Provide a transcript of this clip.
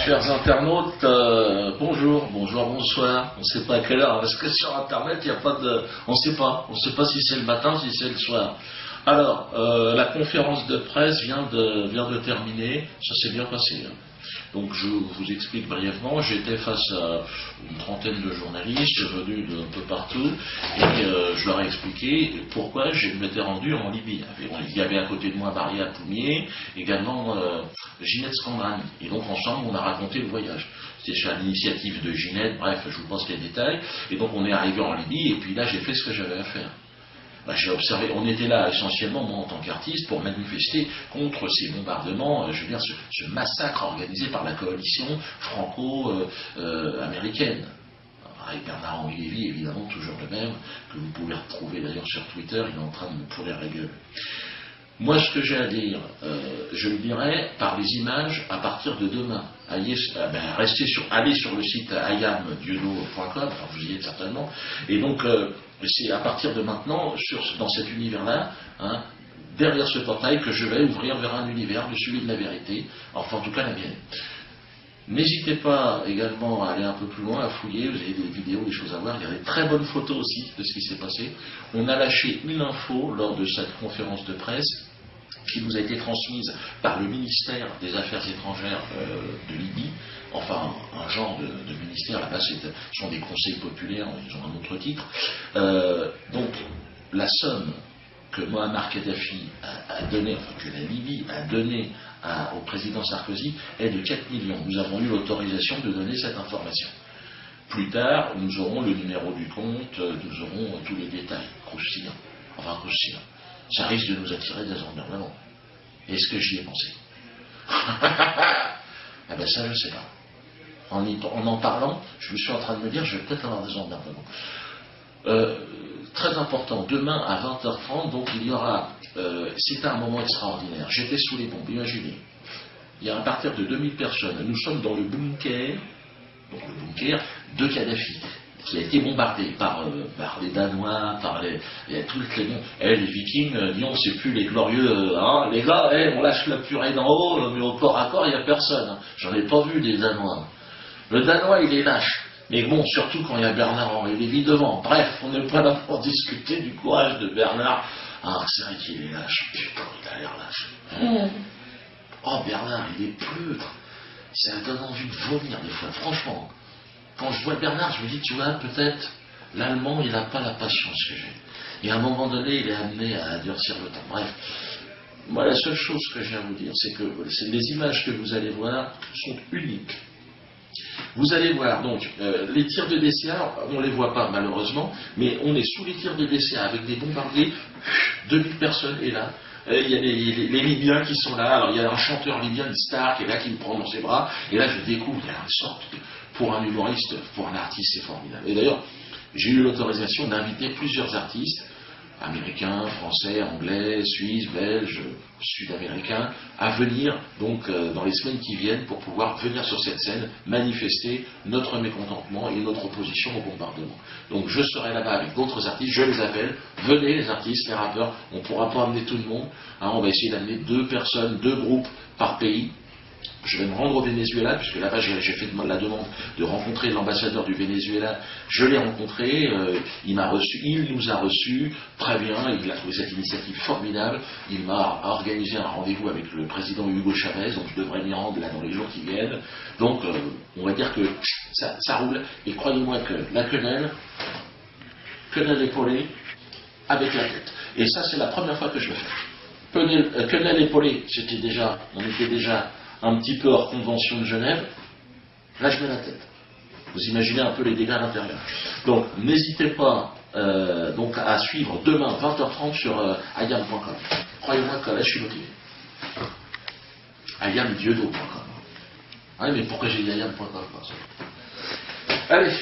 Chers internautes, bonjour, bonsoir. On ne sait pas à quelle heure, parce que sur Internet, il n'y a pas de... On ne sait pas si c'est le matin, si c'est le soir. Alors, la conférence de presse vient de terminer, ça s'est bien passé. Donc je vous explique brièvement, j'étais face à une trentaine de journalistes venus d'un peu partout et je leur ai expliqué pourquoi je m'étais rendu en Libye. Il y avait à côté de moi Maria Poumier, également Ginette Scandrani. Et donc ensemble on a raconté le voyage. C'était à l'initiative de Ginette, bref je vous passe les détails. Et donc on est arrivé en Libye et puis là j'ai fait ce que j'avais à faire. J'ai observé, on était là essentiellement, moi en tant qu'artiste, pour manifester contre ces bombardements, je veux dire ce massacre organisé par la coalition franco-américaine. Avec Bernard-Henri Lévy, évidemment, toujours le même, que vous pouvez retrouver d'ailleurs sur Twitter, il est en train de me pourrir la gueule. Moi, ce que j'ai à dire, je le dirai par les images à partir de demain. Allez sur le site ayamdiodo.com, enfin vous y êtes certainement, et donc c'est à partir de maintenant, dans cet univers-là, derrière ce portail, que je vais ouvrir vers un univers de celui de la vérité, enfin en tout cas la mienne. N'hésitez pas également à aller un peu plus loin, à fouiller, vous avez des vidéos, des choses à voir, il y a des très bonnes photos aussi de ce qui s'est passé. On a lâché une info lors de cette conférence de presse qui nous a été transmise par le ministère des Affaires étrangères de Libye, enfin un genre de ministère, là-bas ce sont des conseils populaires, ils ont un autre titre. Donc la somme que Moammar Kadhafi a donné, enfin que la Libye a donné au président Sarkozy est de 4 millions. Nous avons eu l'autorisation de donner cette information. Plus tard, nous aurons le numéro du compte, nous aurons tous les détails. Croustillant. Enfin, croustillant. Ça risque de nous attirer des emmernements. Est-ce que j'y ai pensé? Ah ben ça, je ne sais pas. En parlant, je me suis en train de me dire, je vais peut-être avoir des emmernements. Très important, demain à 20h30, donc il y aura, c'est un moment extraordinaire, j'étais sous les bombes, imaginez, il y a à partir de 2000 personnes, nous sommes dans le bunker de Kadhafi, qui a été bombardé par les Danois, par toutes les les Vikings, disons, c'est plus les glorieux, les gars, on lâche la purée d'en haut, mais au corps à corps, il n'y a personne, j'en ai pas vu des Danois. Le Danois, il est lâche. Mais bon, surtout quand il y a Bernard-Henri Lévy devant. Bref, on n'est pas là pour discuter du courage de Bernard. Ah, c'est vrai qu'il est lâche. Putain, il a l'air lâche. Oh, Bernard, il est pleutre. Ça donne envie de vomir des fois. Franchement, quand je vois Bernard, je me dis, tu vois, peut-être, l'Allemand, il n'a pas la patience que j'ai. Et à un moment donné, il est amené à durcir le temps. Bref. Moi, la seule chose que j'ai à vous dire, c'est que les images que vous allez voir sont uniques. Vous allez voir, donc, les tirs de DCA, on ne les voit pas malheureusement, mais on est sous les tirs de DCA avec des bombardiers, 2000 personnes, et là, il y a les Libyens qui sont là, alors il y a un chanteur libyen, une star, qui est là, qui me prend dans ses bras, et là je découvre, il y a une sorte pour un humoriste, pour un artiste, c'est formidable. Et d'ailleurs, j'ai eu l'autorisation d'inviter plusieurs artistes, américains, français, anglais, suisses, belges, sud-américains, à venir donc dans les semaines qui viennent pour pouvoir venir sur cette scène manifester notre mécontentement et notre opposition au bombardement. Donc je serai là-bas avec d'autres artistes, je les appelle, venez les artistes, les rappeurs, on ne pourra pas amener tout le monde, on va essayer d'amener 2 personnes, 2 groupes par pays. Je vais me rendre au Venezuela, puisque là-bas j'ai fait la demande de rencontrer l'ambassadeur du Venezuela. Je l'ai rencontré, il nous a reçus, très bien, il a trouvé cette initiative formidable. Il m'a organisé un rendez-vous avec le président Hugo Chavez, donc je devrais m'y rendre là dans les jours qui viennent. Donc on va dire que ça roule, et croyez-moi que la quenelle épaulée avec la tête. Et ça c'est la première fois que je le fais. Quenelle épaulée, on était déjà un petit peu hors convention de Genève, là je mets la tête. Vous imaginez un peu les dégâts à l'intérieur. Donc n'hésitez pas donc à suivre demain 20h30 sur ayam.com. Croyez-moi que là je suis motivé. ayamdiodo.com. Ah mais pourquoi j'ai dit ayam.com? Allez.